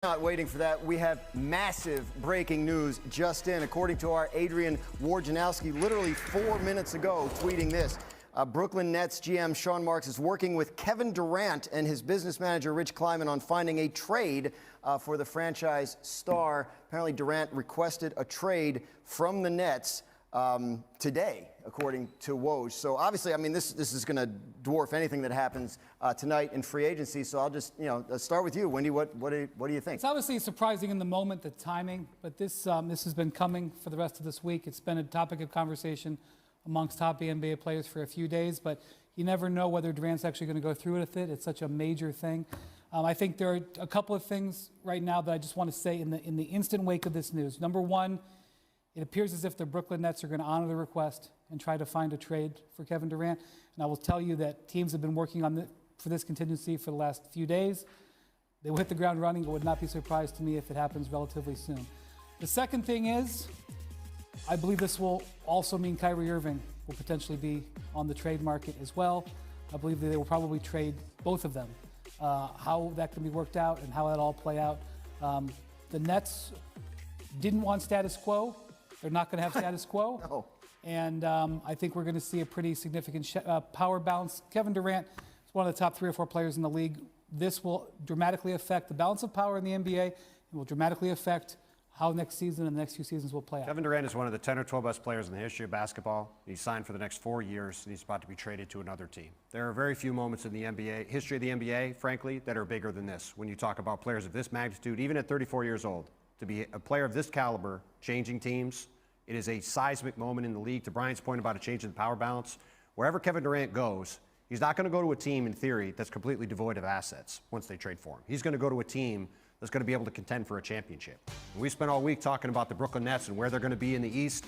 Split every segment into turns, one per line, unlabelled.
Not waiting for that. We have massive breaking news just in. According to our Adrian Wojnarowski, literally 4 minutes ago, tweeting this. Brooklyn Nets GM Sean Marks is working with Kevin Durant and his business manager Rich Kleiman on finding a trade for the franchise star. Apparently Durant requested a trade from the Nets today, according to Woj. So obviously, I mean, this is going to dwarf anything that happens tonight in free agency. So I'll just, start with you, Wendy. What do you think?
It's obviously surprising in the moment, the timing, but this has been coming for the rest of this week. It's been a topic of conversation amongst top NBA players for a few days, but you never know whether Durant's actually going to go through with it. It's such a major thing. I think there are a couple of things right now that I just want to say in the instant wake of this news. Number one, it appears as if the Brooklyn Nets are going to honor the request and try to find a trade for Kevin Durant. And I will tell you that teams have been working on for this contingency for the last few days. They will hit the ground running. It would not be surprised to me if it happens relatively soon. The second thing is, I believe this will also mean Kyrie Irving will potentially be on the trade market as well. I believe that they will probably trade both of them. How that can be worked out and how that all play out. The Nets didn't want status quo. They're not going to have status quo.
No.
And I think we're going to see a pretty significant power balance. Kevin Durant is one of the top 3 or 4 players in the league. This will dramatically affect the balance of power in the NBA. It will dramatically affect how next season and the next few seasons will play out.
Kevin Durant is one of the 10 or 12 best players in the history of basketball. He's signed for the next 4 years, and he's about to be traded to another team. There are very few moments in the NBA, history of the NBA, frankly, that are bigger than this. When you talk about players of this magnitude, even at 34 years old, to be a player of this caliber, changing teams, it is a seismic moment in the league. To Brian's point about a change in the power balance, wherever Kevin Durant goes, he's not going to go to a team, in theory, that's completely devoid of assets once they trade for him. He's going to go to a team that's going to be able to contend for a championship. And we spent all week talking about the Brooklyn Nets and where they're going to be in the East.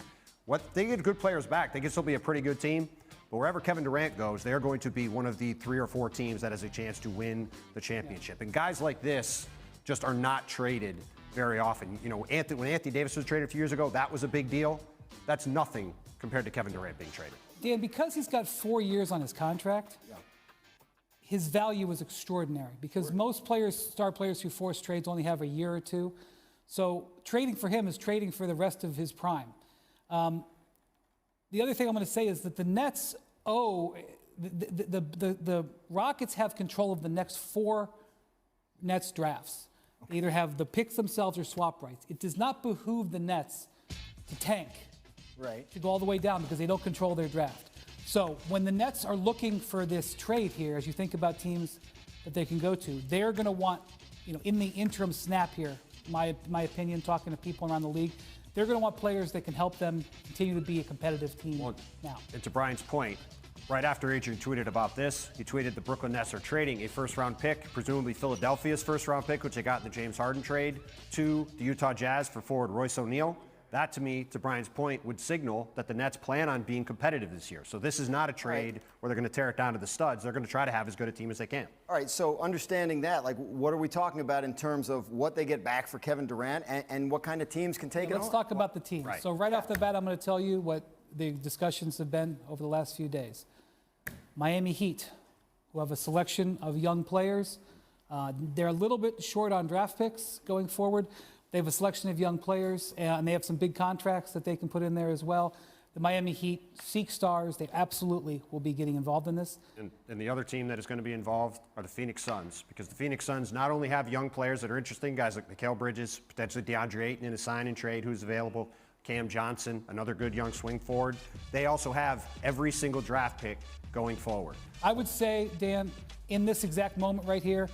They get good players back. They can still be a pretty good team. But wherever Kevin Durant goes, they're going to be one of the 3 or 4 teams that has a chance to win the championship. And guys like this just are not traded very often. You know, when Anthony Davis was traded a few years ago, that was a big deal. That's nothing compared to Kevin Durant being traded.
Dan, because he's got 4 years on his contract, his value is extraordinary because most players, star players who force trades only have a year or 2. So trading for him is trading for the rest of his prime. The other thing I'm going to say is that the Nets the Rockets have control of the next 4 Nets drafts. They either have the picks themselves or swap rights. It does not behoove the Nets to tank, to go all the way down because they don't control their draft. So when the Nets are looking for this trade here, as you think about teams that they can go to, they're going to want, in the interim snap here, my opinion, talking to people around the league, they're going to want players that can help them continue to be a competitive team now.
And to Brian's point, right after Adrian tweeted about this, he tweeted the Brooklyn Nets are trading a first-round pick, presumably Philadelphia's first-round pick, which they got in the James Harden trade, to the Utah Jazz for forward Royce O'Neal. That, to me, to Brian's point, would signal that the Nets plan on being competitive this year. So this is not a trade where they're going to tear it down to the studs. They're going to try to have as good a team as they can.
All right, so understanding that, what are we talking about in terms of what they get back for Kevin Durant and what kind of teams can take it on?
Let's talk about the teams. So right off the bat, I'm going to tell you what the discussions have been over the last few days. Miami Heat, who have a selection of young players. They're a little bit short on draft picks going forward. They have a selection of young players, and they have some big contracts that they can put in there as well. The Miami Heat seek stars. They absolutely will be getting involved in this.
And the other team that is going to be involved are the Phoenix Suns, because the Phoenix Suns not only have young players that are interesting, guys like Mikal Bridges, potentially DeAndre Ayton in a sign and trade who's available, Cam Johnson, another good young swing forward. They also have every single draft pick going forward.
I would say, Dan, in this exact moment right here,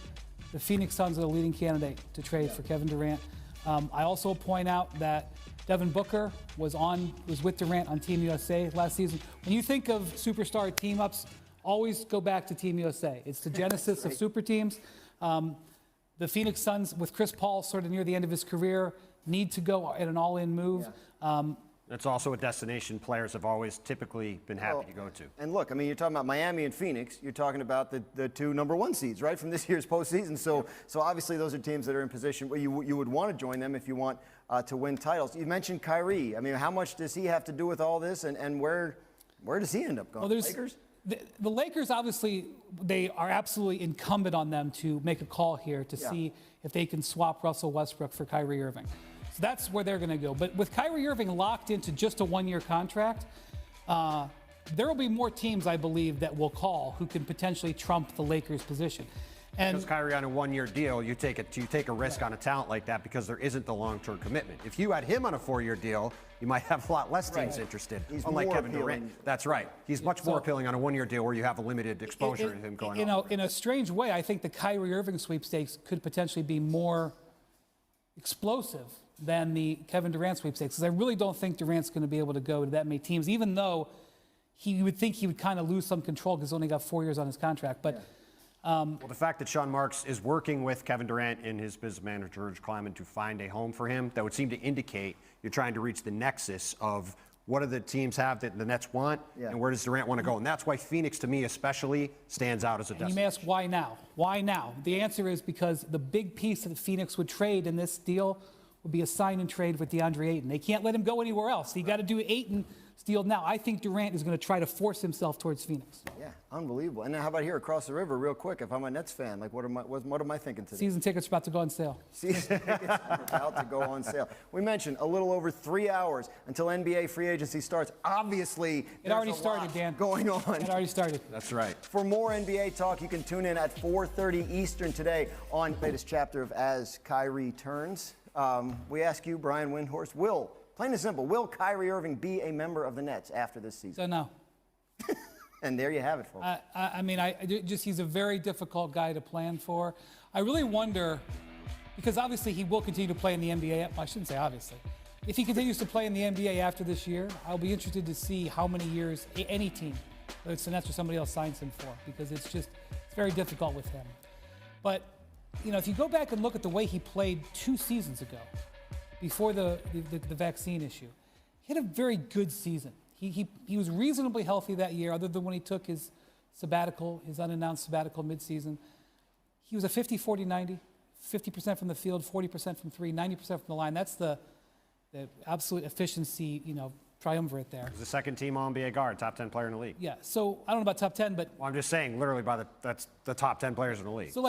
the Phoenix Suns are the leading candidate to trade for Kevin Durant. I also point out that Devin Booker was with Durant on Team USA last season. When you think of superstar team-ups, always go back to Team USA. It's the genesis of super teams. The Phoenix Suns, with Chris Paul sort of near the end of his career, need to go in an all-in move.
That's also a destination players have always typically been happy to go to.
And look, I mean, you're talking about Miami and Phoenix. You're talking about the 2 #1 seeds, right, from this year's postseason. So obviously those are teams that are in position where you would want to join them if you want to win titles. You mentioned Kyrie. I mean, how much does he have to do with all this, and where does he end up going?
Well,
Lakers?
The Lakers, obviously, they are absolutely incumbent on them to make a call here to see if they can swap Russell Westbrook for Kyrie Irving. So that's where they're going to go. But with Kyrie Irving locked into just a one-year contract, there will be more teams, I believe, that will call who can potentially trump the Lakers' position. And
because Kyrie on a one-year deal, you take a risk on a talent like that because there isn't the long-term commitment. If you had him on a 4-year deal, you might have a lot less teams interested.
He's
unlike
more
Kevin
appealing.
Durant. That's right. He's much more appealing on a 1-year deal where you have a limited exposure to him going on.
In a strange way, I think the Kyrie Irving sweepstakes could potentially be more explosive than the Kevin Durant sweepstakes, because I really don't think Durant's going to be able to go to that many teams, even though you would think he would kind of lose some control because he's only got 4 years on his contract. But
well, the fact that Sean Marks is working with Kevin Durant and his business manager, George Kleiman, to find a home for him, that would seem to indicate you're trying to reach the nexus of what do the teams have that the Nets want, and where does Durant want to go? And that's why Phoenix, to me especially, stands out as a destination.
you may ask, why now? Why now? The answer is because the big piece that Phoenix would trade in this deal would be a sign and trade with DeAndre Ayton. They can't let him go anywhere else. You got to do Ayton deal now. I think Durant is going to try to force himself towards Phoenix.
Yeah, unbelievable. And now how about here across the river, real quick? If I'm a Nets fan, like what am I thinking today?
Season tickets are about to go on sale.
Season tickets are about to go on sale. We mentioned a little over 3 hours until NBA free agency starts. Obviously,
it already started, Dan.
Going on.
It already started.
That's right.
For more NBA talk, you can tune in at 4:30 Eastern today on the latest chapter of As Kyrie Turns. We ask you, Brian Windhorst, plain and simple, will Kyrie Irving be a member of the Nets after this season?
So no.
And there you have it, folks.
He's a very difficult guy to plan for. I really wonder, because obviously he will continue to play in the NBA. Well, I shouldn't say obviously. If he continues to play in the NBA after this year, I'll be interested to see how many years any team, whether it's the Nets or somebody else, signs him for, because it's very difficult with him. But, if you go back and look at the way he played 2 seasons ago, before the vaccine issue, he had a very good season. He was reasonably healthy that year, other than when he took his sabbatical, his unannounced sabbatical midseason. He was a 50-40-90, 50% from the field, 40% from 3, 90% from the line. That's the absolute efficiency, triumvirate there.
He's the second team All-NBA guard, top 10 player in the league.
Yeah, so I don't know about top 10, but...
Well, I'm just saying, literally, that's the top 10 players in the league.
So,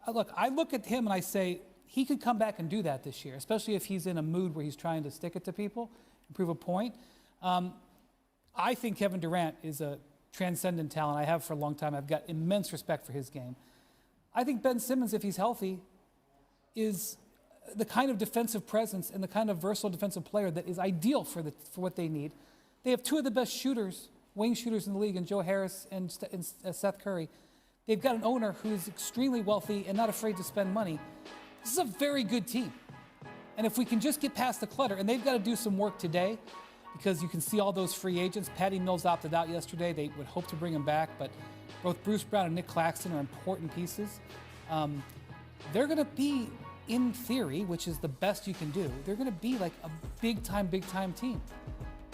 I look at him and I say, he could come back and do that this year, especially if he's in a mood where he's trying to stick it to people and prove a point. I think Kevin Durant is a transcendent talent. I have for a long time. I've got immense respect for his game. I think Ben Simmons, if he's healthy, is the kind of defensive presence and the kind of versatile defensive player that is ideal for what they need. They have 2 of the best shooters, wing shooters in the league, and Joe Harris and Seth Curry. They've got an owner who's extremely wealthy and not afraid to spend money. This is a very good team. And if we can just get past the clutter, and they've got to do some work today, because you can see all those free agents. Patty Mills opted out yesterday. They would hope to bring him back, but both Bruce Brown and Nick Claxton are important pieces. They're going to be, in theory, which is the best you can do, they're going to be like a big-time team.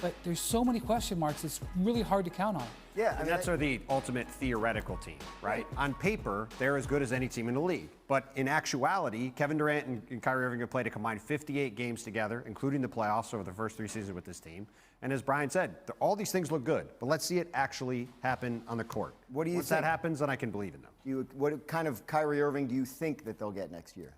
But there's so many question marks, it's really hard to count on.
Yeah,
the Nets are the ultimate theoretical team, right? On paper, they're as good as any team in the league. But in actuality, Kevin Durant and Kyrie Irving have played a combined 58 games together, including the playoffs over the first 3 seasons with this team. And as Brian said, all these things look good, but let's see it actually happen on the court.
What do you
Once
think?
that happens, then I can believe in them.
What kind of Kyrie Irving do you think that they'll get next year?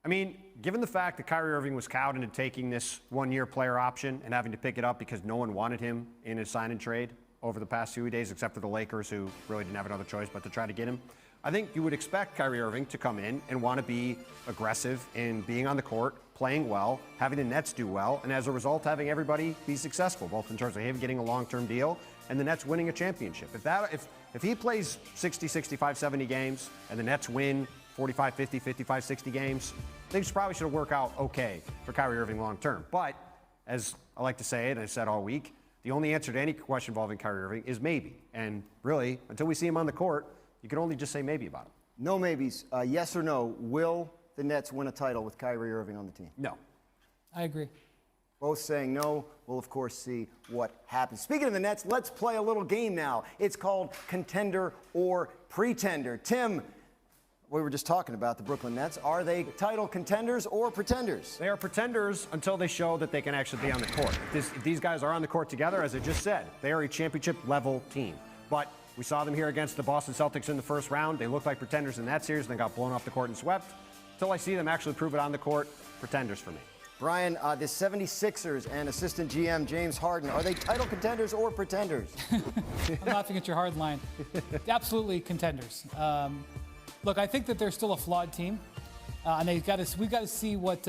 I mean, given the fact that Kyrie Irving was cowed into taking this 1-year player option and having to pick it up because no one wanted him in his sign and trade over the past few days, except for the Lakers, who really didn't have another choice but to try to get him, I think you would expect Kyrie Irving to come in and want to be aggressive in being on the court, playing well, having the Nets do well, and as a result, having everybody be successful, both in terms of him getting a long-term deal and the Nets winning a championship. If he plays 60, 65, 70 games and the Nets win 45, 50, 55, 60 games, things probably should work out okay for Kyrie Irving long term. But as I like to say, and I said all week, the only answer to any question involving Kyrie Irving is maybe. And really, until we see him on the court, you can only just say maybe about him.
No maybes. Yes or no, will the Nets win a title with Kyrie Irving on the team?
No.
I agree.
Both saying no. We'll, of course, see what happens. Speaking of the Nets, let's play a little game now. It's called Contender or Pretender. Tim, we were just talking about the Brooklyn Nets. Are they title contenders or pretenders?
They are pretenders until they show that they can actually be on the court. If these guys are on the court together, as I just said, they are a championship-level team. But We saw them here against the Boston Celtics in the first round. They looked like pretenders in that series, and then got blown off the court and swept. Until I see them actually prove it on the court, pretenders for me.
Brian, the 76ers and assistant GM James Harden, are they title contenders or pretenders?
I'm laughing at your hard line. Absolutely contenders. Look, I think that they're still a flawed team. And we've got to see what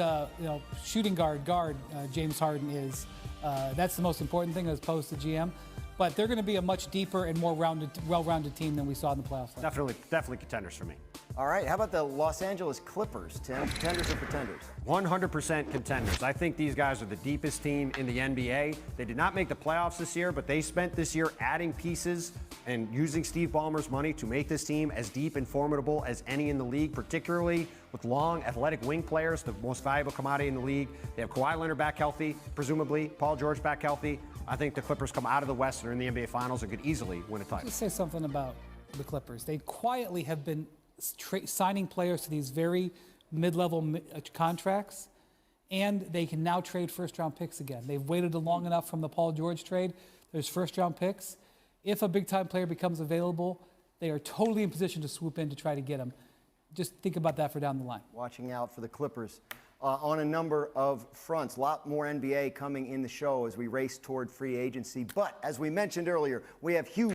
shooting guard James Harden is. That's the most important thing as opposed to GM. But they're going to be a much deeper and more well-rounded team than we saw in the playoffs.
Definitely contenders for me.
All right, how about the Los Angeles Clippers, Tim? Contenders or pretenders?
100% contenders. I think these guys are the deepest team in the NBA. They did not make the playoffs this year, but they spent this year adding pieces and using Steve Ballmer's money to make this team as deep and formidable as any in the league, particularly with long, athletic wing players, the most valuable commodity in the league. They have Kawhi Leonard back healthy, presumably, Paul George back healthy. I think the Clippers come out of the West and are in the NBA Finals and could easily win a title.
Just say something about the Clippers. They quietly have been signing players to these very mid-level contracts, and they can now trade first-round picks again. They've waited long enough from the Paul George trade. There's first-round picks. If a big-time player becomes available, they are totally in position to swoop in to try to get him. Just think about that for down the line.
Watching out for the Clippers on a number of fronts. A lot more NBA coming in the show as we race toward free agency. But as we mentioned earlier, we have huge